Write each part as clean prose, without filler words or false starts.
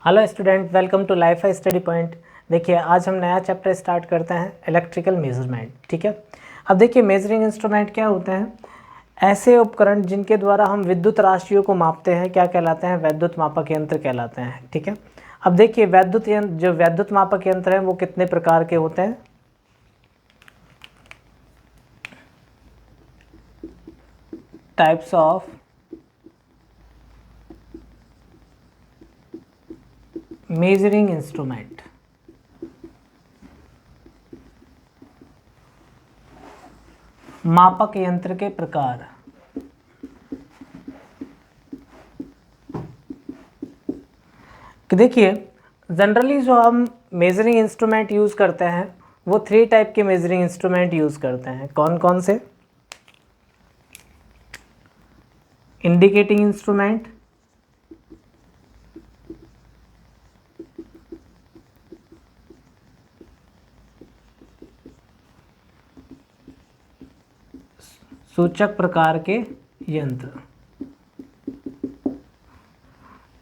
Hello student, welcome to Life Study Point. देखिए, आज हम नया चैप्टर स्टार्ट करते हैं, इलेक्ट्रिकल मेजरमेंट। ठीक है। अब देखिए, मेजरिंग इंस्ट्रूमेंट क्या होते हैं? ऐसे उपकरण जिनके द्वारा हम विद्युत राशियों को मापते हैं, क्या कहलाते हैं? वैद्युत मापक यंत्र कहलाते हैं। ठीक है। अब देखिए, वैद्युत मापक यंत्र हैं वो कितने प्रकार के होते हैं? Types of measuring instrument. मापक यंत्र के प्रकार। कि देखिए, जनरली जो हम मेजरिंग इंस्ट्रूमेंट यूज़ करते हैं वो 3 टाइप के मेजरिंग इंस्ट्रूमेंट यूज़ करते हैं। कौन कौन से? इंडिकेटिंग इंस्ट्रूमेंट, सूचक प्रकार के यंत्र।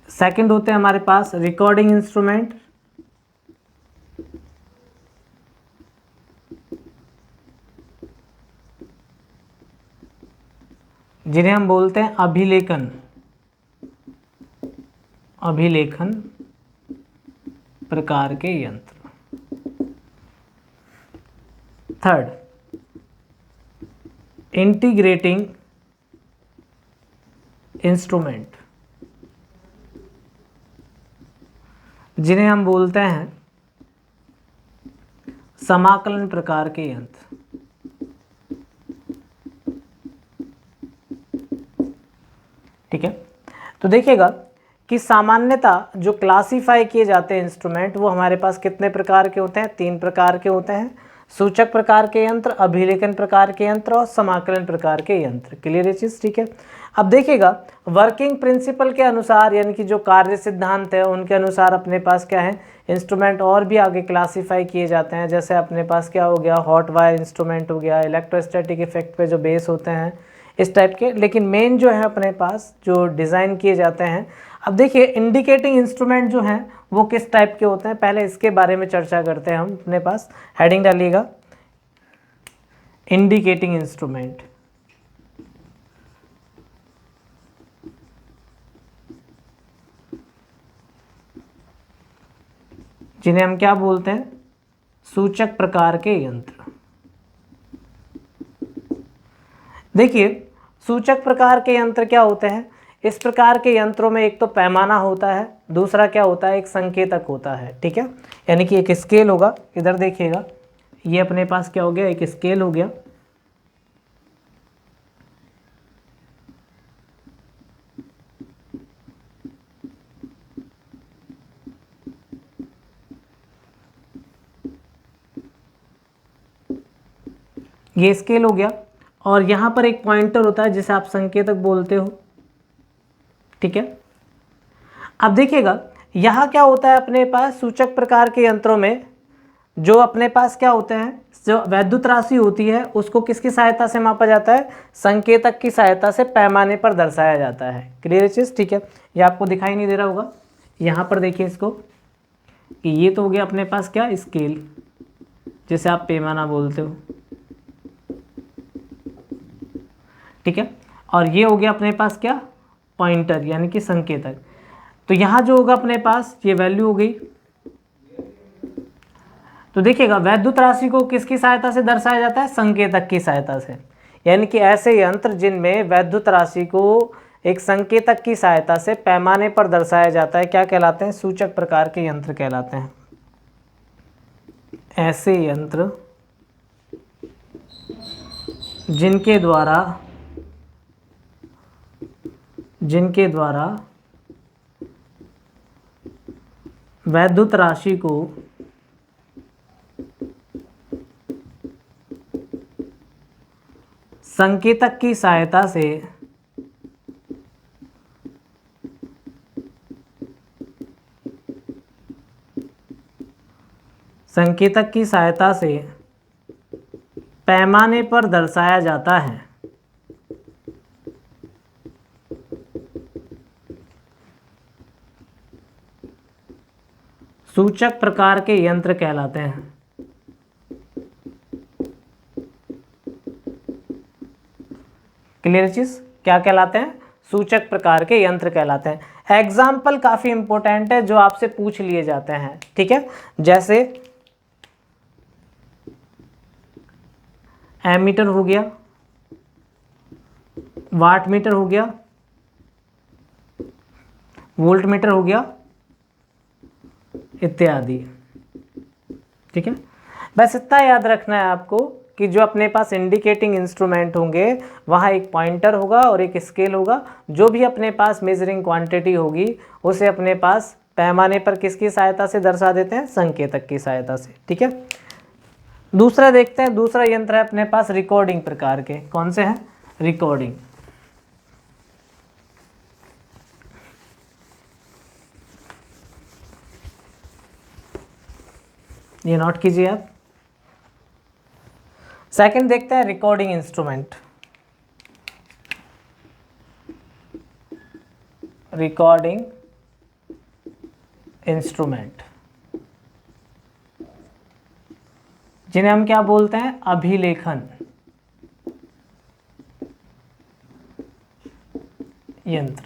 सेकंड होते हैं हमारे पास रिकॉर्डिंग इंस्ट्रूमेंट, जिन्हें हम बोलते हैं अभिलेखन प्रकार के यंत्र। थर्ड, इंटीग्रेटिंग इंस्ट्रूमेंट, जिन्हें हम बोलते हैं समाकलन प्रकार के यंत्र। ठीक है। तो देखिएगा कि सामान्यतः जो क्लासिफाई किए जाते हैं इंस्ट्रूमेंट वो हमारे पास कितने प्रकार के होते हैं? 3 प्रकार के होते हैं। सूचक प्रकार के यंत्र, अभिलेखन प्रकार के यंत्र और समाकलन प्रकार के यंत्र। क्लियर है चीज़? ठीक है। अब देखिएगा, वर्किंग प्रिंसिपल के अनुसार, यानी कि जो कार्य सिद्धांत है उनके अनुसार अपने पास क्या है, इंस्ट्रूमेंट और भी आगे क्लासीफाई किए जाते हैं। जैसे अपने पास क्या हो गया, हॉट वायर इंस्ट्रूमेंट हो गया, इलेक्ट्रोस्टैटिक इफेक्ट पे जो बेस होते हैं, इस टाइप के। लेकिन मेन जो है अपने पास जो डिज़ाइन किए जाते हैं, अब देखिए इंडिकेटिंग इंस्ट्रूमेंट जो हैं वो किस टाइप के होते हैं, पहले इसके बारे में चर्चा करते हैं हम। अपने पास हेडिंग डालिएगा, इंडिकेटिंग इंस्ट्रूमेंट। जिन्हें हम क्या बोलते हैं? सूचक प्रकार के यंत्र। देखिए, सूचक प्रकार के यंत्र क्या होते हैं? इस प्रकार के यंत्रों में एक तो पैमाना होता है, दूसरा क्या होता है, एक संकेतक होता है। ठीक है। यानी कि एक स्केल होगा, इधर देखिएगा, ये अपने पास क्या हो गया, एक स्केल हो गया। ये स्केल हो गया, और यहाँ पर एक पॉइंटर होता है जिसे आप संकेतक बोलते हो। ठीक है। अब देखिएगा, यहाँ क्या होता है अपने पास सूचक प्रकार के यंत्रों में, जो अपने पास क्या होते हैं, जो वैद्युत राशि होती है उसको किसकी सहायता से मापा जाता है? संकेतक की सहायता से पैमाने पर दर्शाया जाता है। क्लियर चीज़? ठीक है। ये आपको दिखाई नहीं दे रहा होगा, यहाँ पर देखिए इसको, कि ये तो हो गया अपने पास क्या, स्केल, जिसे आप पैमाना बोलते हो। ठीक है। और ये हो गया अपने पास क्या, पॉइंटर, यानी कि संकेतक। तो यहाँ जो होगा अपने पास, ये वैल्यू हो गई। तो देखिएगा, वैद्युत राशि को किसकी सहायता से दर्शाया जाता है? संकेतक की सहायता से। यानी कि ऐसे यंत्र जिनमें वैद्युत राशि को एक संकेतक की सहायता से पैमाने पर दर्शाया जाता है, क्या कहलाते हैं? सूचक प्रकार के यंत्र कहलाते हैं। ऐसे यंत्र जिनके द्वारा वैद्युत राशि को संकेतक की सहायता से पैमाने पर दर्शाया जाता है। सूचक प्रकार के यंत्र कहलाते हैं। क्लियर चीज, क्या कहलाते हैं? सूचक प्रकार के यंत्र कहलाते हैं। एग्जाम्पल काफी इंपॉर्टेंट है जो आपसे पूछ लिए जाते हैं, ठीक है। जैसे एमीटर हो गया, वाट मीटर हो गया, वोल्ट मीटर हो गया, इत्यादि, ठीक है। बस इतना याद रखना है आपको कि जो अपने पास इंडिकेटिंग इंस्ट्रूमेंट होंगे वहाँ एक पॉइंटर होगा और एक स्केल होगा। जो भी अपने पास मेजरिंग क्वांटिटी होगी उसे अपने पास पैमाने पर किसकी सहायता से दर्शा देते हैं? संकेतक की सहायता से, ठीक है। दूसरा देखते हैं, दूसरा यंत्र है अपने पास रिकॉर्डिंग प्रकार के। कौन से हैं? रिकॉर्डिंग। ये नोट कीजिए आप। सेकंड देखते हैं रिकॉर्डिंग इंस्ट्रूमेंट। रिकॉर्डिंग इंस्ट्रूमेंट जिन्हें हम क्या बोलते हैं? अभिलेखन यंत्र।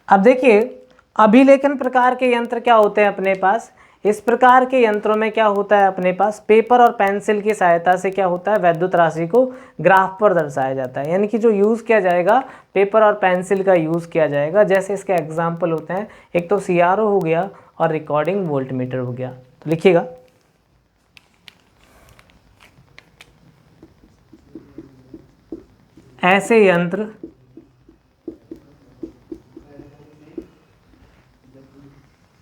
अब देखिए अभिलेखन प्रकार के यंत्र क्या होते हैं अपने पास। इस प्रकार के यंत्रों में क्या होता है अपने पास? पेपर और पेंसिल की सहायता से क्या होता है? वैद्युत राशि को ग्राफ पर दर्शाया जाता है। यानी कि जो यूज़ किया जाएगा पेपर और पेंसिल का यूज़ किया जाएगा। जैसे इसके एग्जाम्पल होते हैं, एक तो CRO हो गया और रिकॉर्डिंग वोल्टमीटर हो गया। तो लिखिएगा ऐसे यंत्र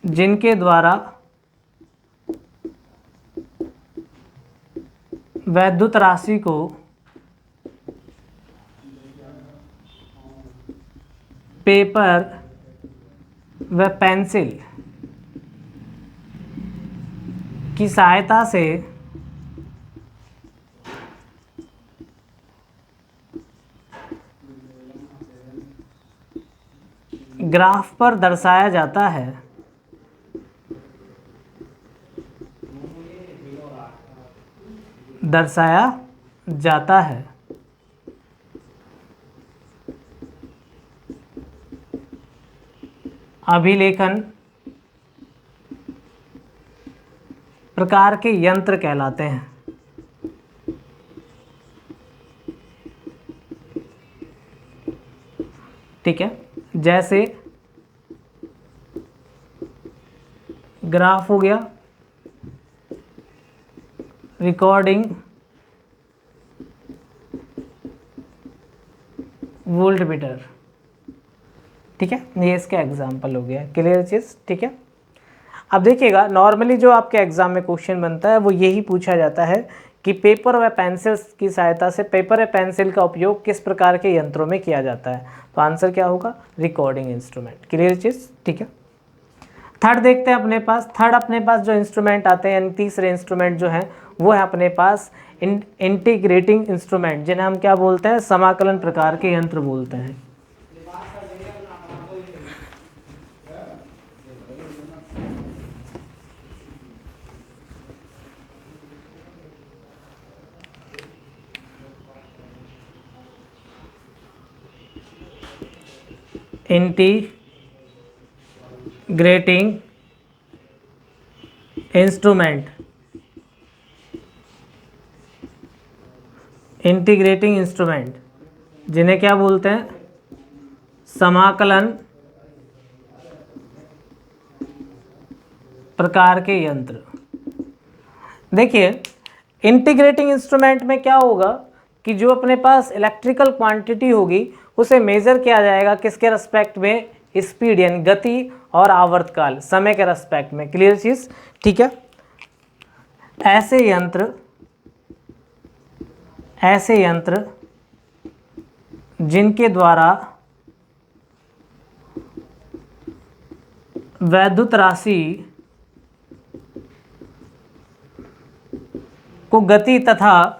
जिनके द्वारा वैद्युत राशि को पेपर व पेंसिल की सहायता से ग्राफ पर दर्शाया जाता है। दर्शाया जाता है। अभिलेखन प्रकार के यंत्र कहलाते हैं। ठीक है, जैसे ग्राफ हो गया, रिकॉर्डिंग वोल्टमीटर, ठीक है। ये इसका एग्जाम्पल हो गया। क्लियर चीज़, ठीक है। अब देखिएगा नॉर्मली जो आपके एग्जाम में क्वेश्चन बनता है वो यही पूछा जाता है कि पेपर व पेंसिल की सहायता से पेपर व पेंसिल का उपयोग किस प्रकार के यंत्रों में किया जाता है। तो आंसर क्या होगा? Recording instrument. क्लियर चीज़, ठीक है। थर्ड देखते हैं अपने पास। थर्ड अपने पास जो इंस्ट्रूमेंट आते हैं, यानी तीसरे इंस्ट्रूमेंट जो हैं वो है अपने पास इंटीग्रेटिंग इंस्ट्रूमेंट, जिन्हें हम क्या बोलते हैं? समाकलन प्रकार के यंत्र बोलते हैं। इंटीग्रेटिंग इंस्ट्रूमेंट, इंटीग्रेटिंग इंस्ट्रूमेंट जिन्हें क्या बोलते हैं? समाकलन प्रकार के यंत्र। देखिए इंटीग्रेटिंग इंस्ट्रूमेंट में क्या होगा कि जो अपने पास इलेक्ट्रिकल क्वांटिटी होगी उसे मेजर किया जाएगा किसके रेस्पेक्ट में? स्पीड यानी गति और आवर्तकाल, समय के रेस्पेक्ट में। क्लियर चीज, ठीक है। ऐसे यंत्र जिनके द्वारा वैद्युत राशि को गति तथा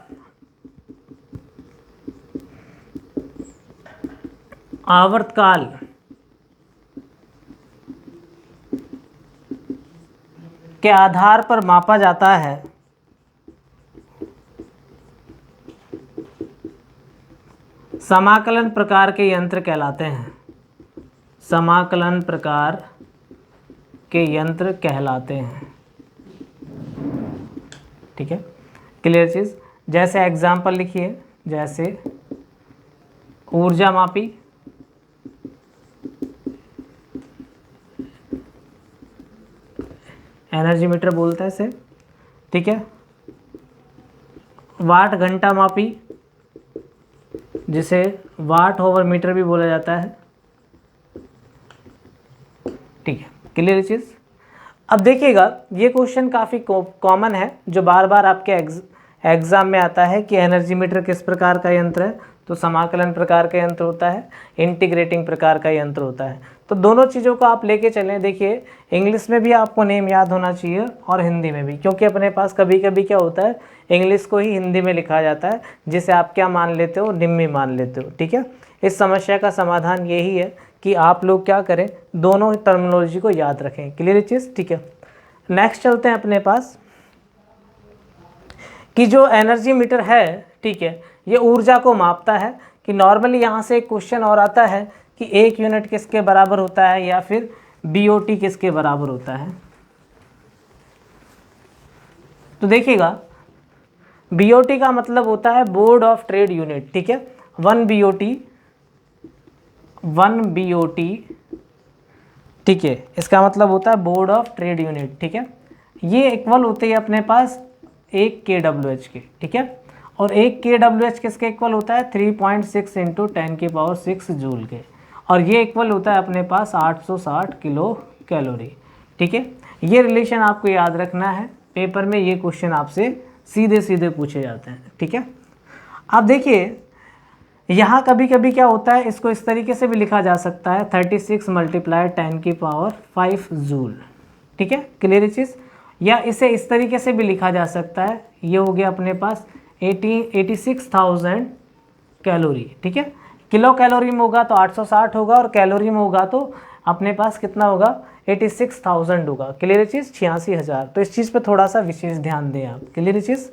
आवर्तकाल के आधार पर मापा जाता है समाकलन प्रकार के यंत्र कहलाते हैं। समाकलन प्रकार के यंत्र कहलाते हैं। ठीक है, क्लियर चीज। जैसे एग्जाम्पल लिखिए, जैसे ऊर्जा मापी, एनर्जी मीटर बोलते हैं इसे। ठीक है, वाट घंटा मापी, जिसे वाट ओवर मीटर भी बोला जाता है। ठीक है, क्लियर चीज़। अब देखिएगा, ये क्वेश्चन काफ़ी कॉमन है जो बार बार आपके एग्जाम में आता है कि एनर्जी मीटर किस प्रकार का यंत्र है। तो समाकलन प्रकार का यंत्र होता है, इंटीग्रेटिंग प्रकार का यंत्र होता है। तो दोनों चीज़ों को आप लेके चलें। देखिए, इंग्लिश में भी आपको नेम याद होना चाहिए और हिंदी में भी, क्योंकि अपने पास कभी कभी क्या होता है, इंग्लिश को ही हिंदी में लिखा जाता है, जिसे आप क्या मान लेते हो, निम्मी मान लेते हो। ठीक है, इस समस्या का समाधान यही है कि आप लोग क्या करें, दोनों टर्मिनोलॉजी को याद रखें। क्लियर चीज़। ठीक है, नेक्स्ट चलते हैं अपने पास कि जो एनर्जी मीटर है, ठीक है, ये ऊर्जा को मापता है। कि नॉर्मली यहाँ से एक क्वेश्चन और आता है कि 1 यूनिट किसके बराबर होता है या फिर BOT किसके बराबर होता है। तो देखिएगा, BOT का मतलब होता है बोर्ड ऑफ ट्रेड यूनिट। ठीक है, 1 BOT, ठीक है, इसका मतलब होता है बोर्ड ऑफ ट्रेड यूनिट। ठीक है, ये इक्वल होते हैं अपने पास 1 kWh के। ठीक है, और 1 kWh किसके इक्वल होता है, 3.6 × 10⁶ जूल के। और ये इक्वल होता है अपने पास 860 किलो कैलोरी। ठीक है, ये रिलेशन आपको याद रखना है, पेपर में ये क्वेश्चन आपसे सीधे सीधे पूछे जाते हैं। ठीक है, अब देखिए यहाँ कभी कभी क्या होता है, इसको इस तरीके से भी लिखा जा सकता है 36 × 10⁵ जूल। ठीक है, क्लियर चीज़। या इसे इस तरीके से भी लिखा जा सकता है, ये हो गया अपने पास 86,000 कैलोरी। ठीक है, किलो कैलोरी में होगा तो 860 होगा, और कैलोरी में होगा तो अपने पास कितना होगा, 86,000 होगा। क्लियर चीज़, 86,000। तो इस चीज़ पे थोड़ा सा विशेष ध्यान दें आप। क्लियर चीज़।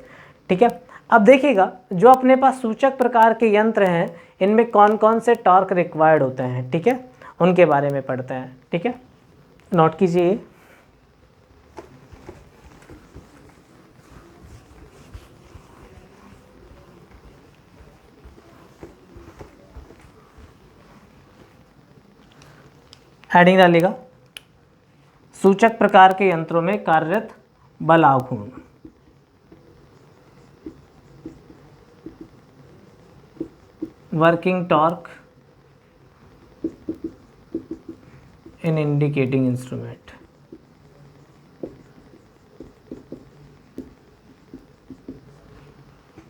ठीक है, अब देखिएगा, जो अपने पास सूचक प्रकार के यंत्र हैं, इनमें कौन कौन से टॉर्क रिक्वायर्ड होते हैं। ठीक है, उनके बारे में पढ़ते हैं। ठीक है, नोट कीजिए। हेडिंग डालेगा, सूचक प्रकार के यंत्रों में कार्यरत बल आघूर्ण। Working torque in indicating instrument.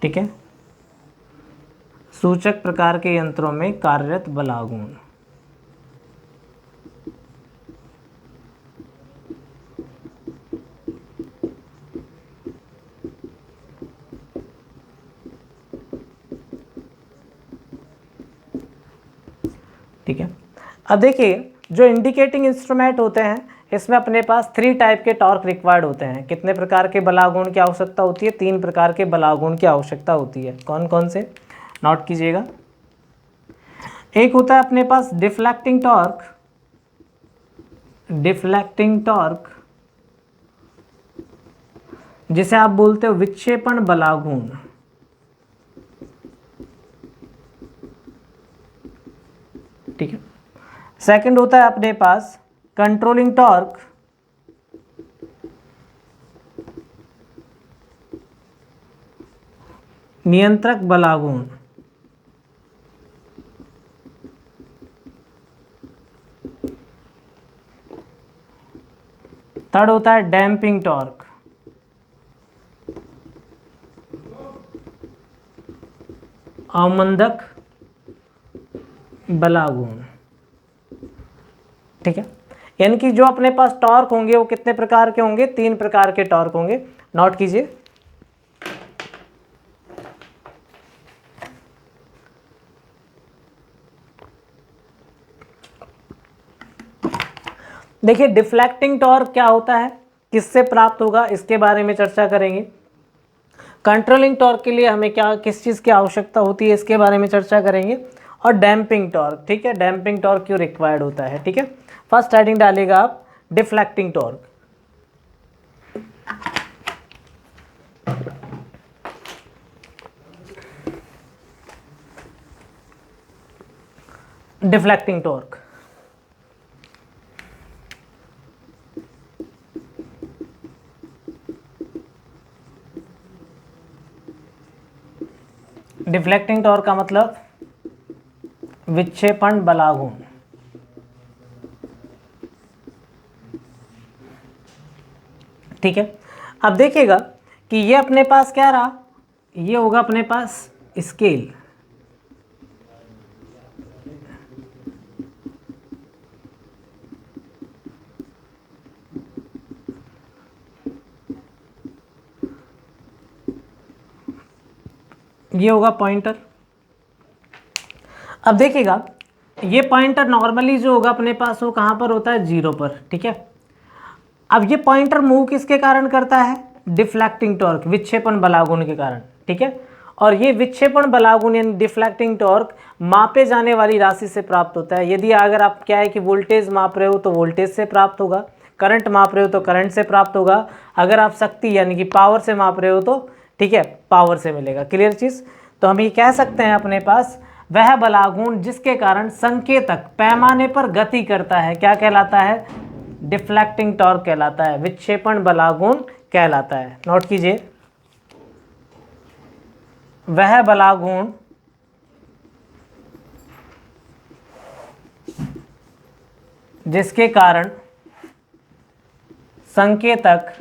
ठीक है, सूचक प्रकार के यंत्रों में कार्यरत बल आघूर्ण। ठीक है, अब देखिए, जो इंडिकेटिंग इंस्ट्रूमेंट होते हैं, इसमें अपने पास 3 टाइप के टॉर्क रिक्वायर्ड होते हैं। कितने प्रकार के बल आघूर्ण की आवश्यकता होती है, 3 प्रकार के बल आघूर्ण की आवश्यकता होती है। कौन कौन से, नोट कीजिएगा। एक होता है अपने पास डिफ्लेक्टिंग टॉर्क। डिफ्लेक्टिंग टॉर्क जिसे आप बोलते हो विक्षेपण बल आघूर्ण। ठीक है, सेकंड होता है अपने पास कंट्रोलिंग टॉर्क। नियंत्रक बल आघूर्ण। थर्ड होता है डैम्पिंग टॉर्क। अवमंदक बल आघूर्ण। ठीक है, यानी कि जो अपने पास टॉर्क होंगे वो कितने प्रकार के होंगे, 3 प्रकार के टॉर्क होंगे। नोट कीजिए। देखिए, डिफ्लेक्टिंग टॉर्क क्या होता है, किससे प्राप्त होगा इसके बारे में चर्चा करेंगे। कंट्रोलिंग टॉर्क के लिए हमें क्या किस चीज़ की आवश्यकता होती है इसके बारे में चर्चा करेंगे। और डैम्पिंग टॉर्क, ठीक है, डैम्पिंग टॉर्क क्यों रिक्वायर्ड होता है, ठीक है। फर्स्ट हेडिंग डालिएगा आप deflecting torque. Deflecting torque, deflecting torque का मतलब विक्षेपण बलागुण। ठीक है, अब देखिएगा कि ये अपने पास क्या रहा, ये होगा अपने पास स्केल, ये होगा पॉइंटर। अब देखिएगा ये पॉइंटर नॉर्मली जो होगा अपने पास वो कहाँ पर होता है, 0 पर, ठीक है। अब ये पॉइंटर मूव किसके कारण करता है, डिफ्लेक्टिंग टॉर्क, विक्षेपण बलागुण के कारण, ठीक है। और ये विक्षेपण बलागुण यानी डिफ्लेक्टिंग टॉर्क मापे जाने वाली राशि से प्राप्त होता है। यदि अगर आप क्या है कि वोल्टेज माप रहे हो तो वोल्टेज से प्राप्त होगा, करंट माप रहे हो तो करंट से प्राप्त होगा, अगर आप शक्ति यानी कि पावर से माप रहे हो तो ठीक है पावर से मिलेगा। क्लियर चीज़। तो हम ये कह सकते हैं अपने पास वह बलागुण जिसके कारण संकेतक पैमाने पर गति करता है क्या कहलाता है, डिफ्लेक्टिंग टॉर्क कहलाता है, विक्षेपण बलागुण कहलाता है। नोट कीजिए, वह बलागुण जिसके कारण संकेतक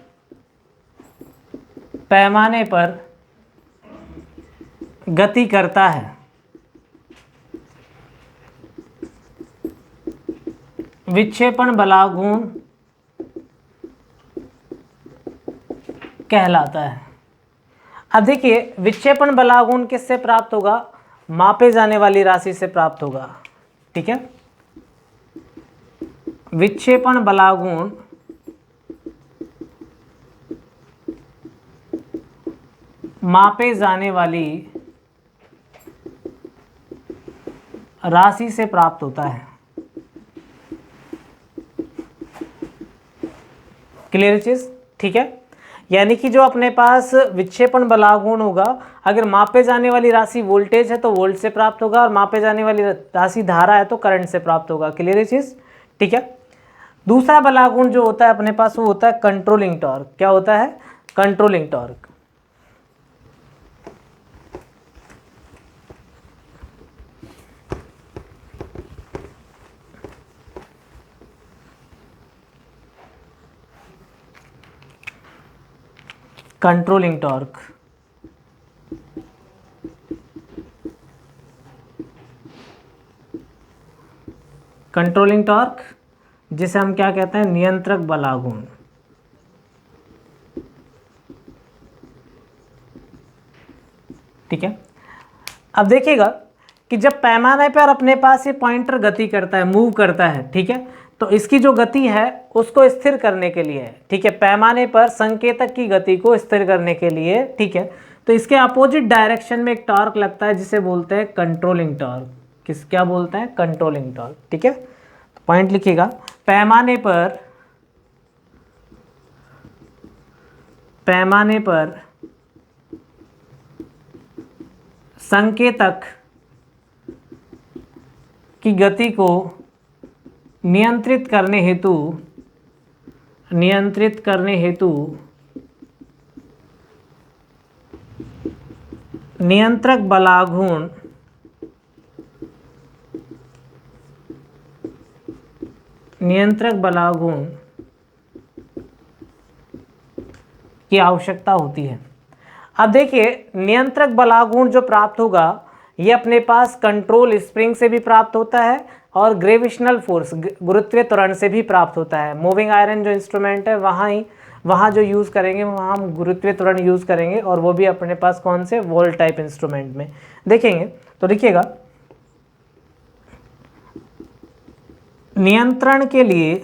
पैमाने पर गति करता है, विक्षेपण बलागुण कहलाता है। अब देखिए विक्षेपण बलागुण किससे प्राप्त होगा, मापे जाने वाली राशि से प्राप्त होगा, ठीक है। विक्षेपण बलागुण मापे जाने वाली राशि से प्राप्त होता है। क्लियर चीज, ठीक है। यानी कि जो अपने पास विक्षेपण बलागुण होगा, अगर मापे जाने वाली राशि वोल्टेज है तो वोल्ट से प्राप्त होगा, और मापे जाने वाली राशि धारा है तो करंट से प्राप्त होगा। क्लियर चीज, ठीक है। दूसरा बलागुण जो होता है अपने पास वो होता है कंट्रोलिंग टॉर्क। क्या होता है, controlling torque. Controlling torque controlling torque जिसे हम क्या कहते हैं, नियंत्रक बलागुण। ठीक है। अब देखिएगा कि जब पैमाने पर अपने पास ये पॉइंटर गति करता है, मूव करता है, ठीक है, तो इसकी जो गति है उसको स्थिर करने के लिए, ठीक है, पैमाने पर संकेतक की गति को स्थिर करने के लिए, ठीक है, तो इसके अपोजिट डायरेक्शन में एक टॉर्क लगता है जिसे बोलते हैं कंट्रोलिंग टॉर्क। क्या बोलते हैं, कंट्रोलिंग टॉर्क। ठीक है, तो पॉइंट लिखिएगा, पैमाने पर संकेतक की गति को नियंत्रित करने हेतु नियंत्रक बलागुण की आवश्यकता होती है। अब देखिए नियंत्रक बलागुण जो प्राप्त होगा ये अपने पास कंट्रोल स्प्रिंग से भी प्राप्त होता है और ग्रेविशनल फोर्स गुरुत्वीय त्वरण से भी प्राप्त होता है। मूविंग आयरन जो इंस्ट्रूमेंट है वहाँ जो यूज़ करेंगे वहाँ हम गुरुत्वीय त्वरण यूज़ करेंगे, और वो भी अपने पास कौन से, वोल्ट टाइप इंस्ट्रूमेंट में देखेंगे। तो देखिएगा नियंत्रण के लिए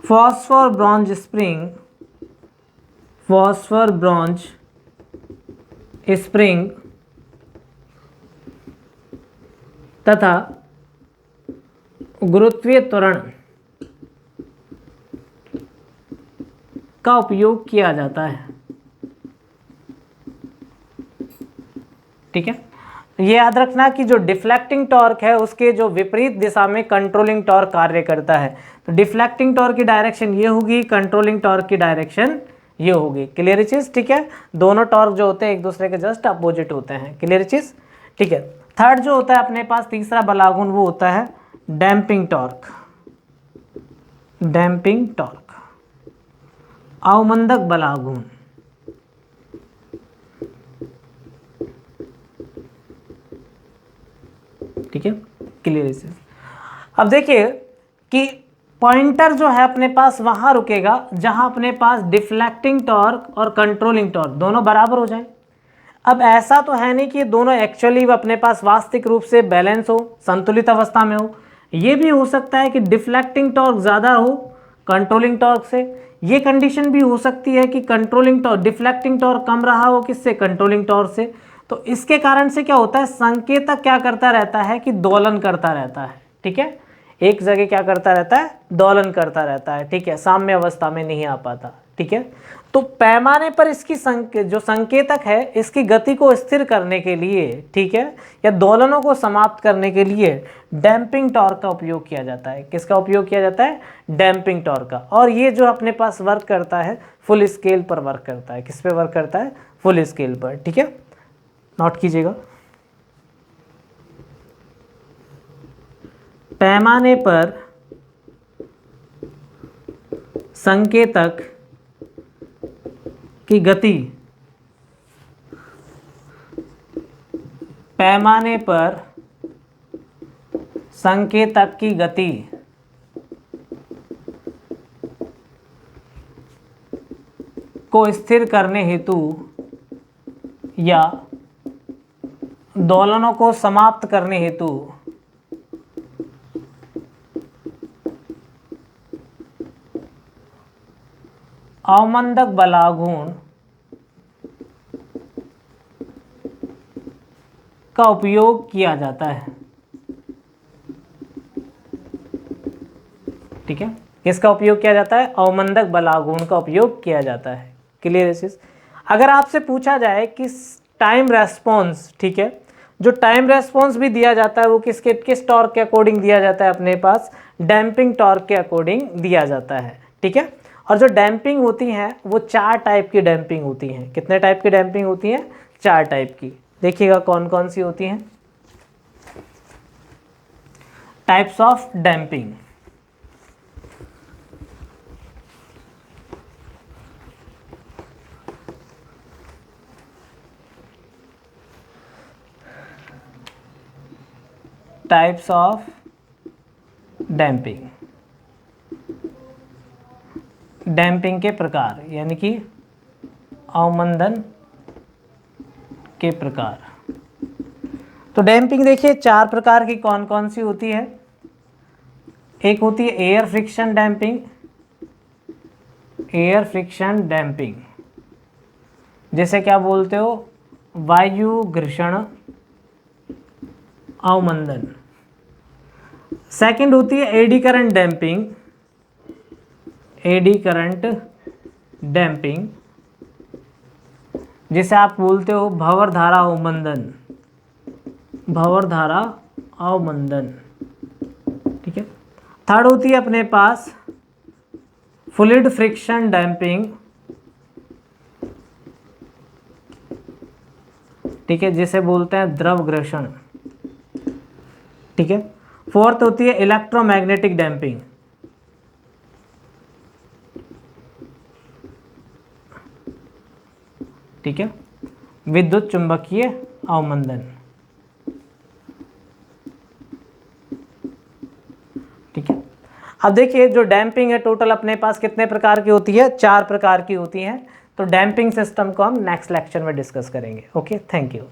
फॉस्फोर ब्रॉन्ज स्प्रिंग तथा गुरुत्वीय त्वरण का उपयोग किया जाता है। ठीक है, ये याद रखना कि जो डिफ्लेक्टिंग टॉर्क है उसके जो विपरीत दिशा में कंट्रोलिंग टॉर्क कार्य करता है। तो डिफ्लेक्टिंग टॉर्क की डायरेक्शन ये होगी, कंट्रोलिंग टॉर्क की डायरेक्शन ये होगी। क्लियर चीज? ठीक है, दोनों टॉर्क जो होते हैं एक दूसरे के जस्ट अपोजिट होते हैं। क्लियर चीज? ठीक है। थर्ड जो होता है अपने पास तीसरा बलागुण वो होता है डैम्पिंग टॉर्क। डैम्पिंग टॉर्क, अवमंदक बलागुण। ठीक है, क्लियर चीज। अब देखिए कि पॉइंटर जो है अपने पास वहां रुकेगा जहां अपने पास डिफ्लेक्टिंग टॉर्क और कंट्रोलिंग टॉर्क दोनों बराबर हो जाए। अब ऐसा तो है नहीं कि दोनों एक्चुअली अपने पास वास्तविक रूप से बैलेंस हो, संतुलित अवस्था में हो। ये भी हो सकता है कि डिफ्लेक्टिंग टॉर्क ज़्यादा हो कंट्रोलिंग टॉर्क से। ये कंडीशन भी हो सकती है कि कंट्रोलिंग टॉर्क डिफ्लेक्टिंग टॉर्क कम रहा हो किससे, कंट्रोलिंग टॉर्क से। तो इसके कारण से क्या होता है, संकेतक क्या करता रहता है कि दोलन करता रहता है। ठीक है, एक जगह क्या करता रहता है, दोलन करता रहता है। ठीक है, साम्य अवस्था में नहीं आ पाता। ठीक है, तो पैमाने पर इसकी जो संकेतक है इसकी गति को स्थिर करने के लिए, ठीक है, या दोलनों को समाप्त करने के लिए डैम्पिंग टॉर्क का उपयोग किया जाता है। किसका उपयोग किया जाता है, डैम्पिंग टॉर्क का। और ये जो अपने पास वर्क करता है फुल स्केल पर वर्क करता है। किस पे वर्क करता है, फुल स्केल पर। ठीक है, नोट कीजिएगा। पैमाने पर संकेतक की गति, पैमाने पर संकेतक की गति को स्थिर करने हेतु या दोलनों को समाप्त करने हेतु अवमंदक बलागुण का उपयोग किया जाता है। ठीक है, किसका उपयोग किया जाता है, अवमंदक बलागुण का उपयोग किया जाता है। क्लियर चीज? अगर आपसे पूछा जाए कि टाइम रेस्पॉन्स, ठीक है, जो टाइम रेस्पॉन्स भी दिया जाता है वो किस टॉर्क के अकॉर्डिंग दिया जाता है, अपने पास डैम्पिंग टॉर्क के अकॉर्डिंग दिया जाता है। ठीक है, और जो डैम्पिंग होती हैं वो 4 टाइप की डैम्पिंग होती हैं। कितने टाइप की डैम्पिंग होती हैं, 4 टाइप की। देखिएगा कौन कौन सी होती हैं। Types of damping. Types of damping, damping के प्रकार, यानी कि अवमंदन के प्रकार। तो डैम्पिंग देखिए 4 प्रकार की कौन कौन सी होती है। एक होती है air friction damping. Air friction damping जैसे क्या बोलते हो, वायु घर्षण अवमंदन। सेकंड होती है eddy current damping. Eddy current damping जिसे आप बोलते हो भंवर धारा अवमंदन। भंवर धारा अवमंदन। ठीक है, थर्ड होती है अपने पास फ्लूइड फ्रिक्शन डैम्पिंग। ठीक है, जिसे बोलते हैं द्रव घर्षण। ठीक है, फोर्थ होती है इलेक्ट्रोमैग्नेटिक डैम्पिंग। ठीक है, विद्युत चुंबकीय अवमंदन। ठीक है, अब देखिए जो डैम्पिंग है टोटल अपने पास कितने प्रकार की होती है, 4 प्रकार की होती हैं। तो डैम्पिंग सिस्टम को हम नेक्स्ट लेक्चर में डिस्कस करेंगे। Okay, thank you.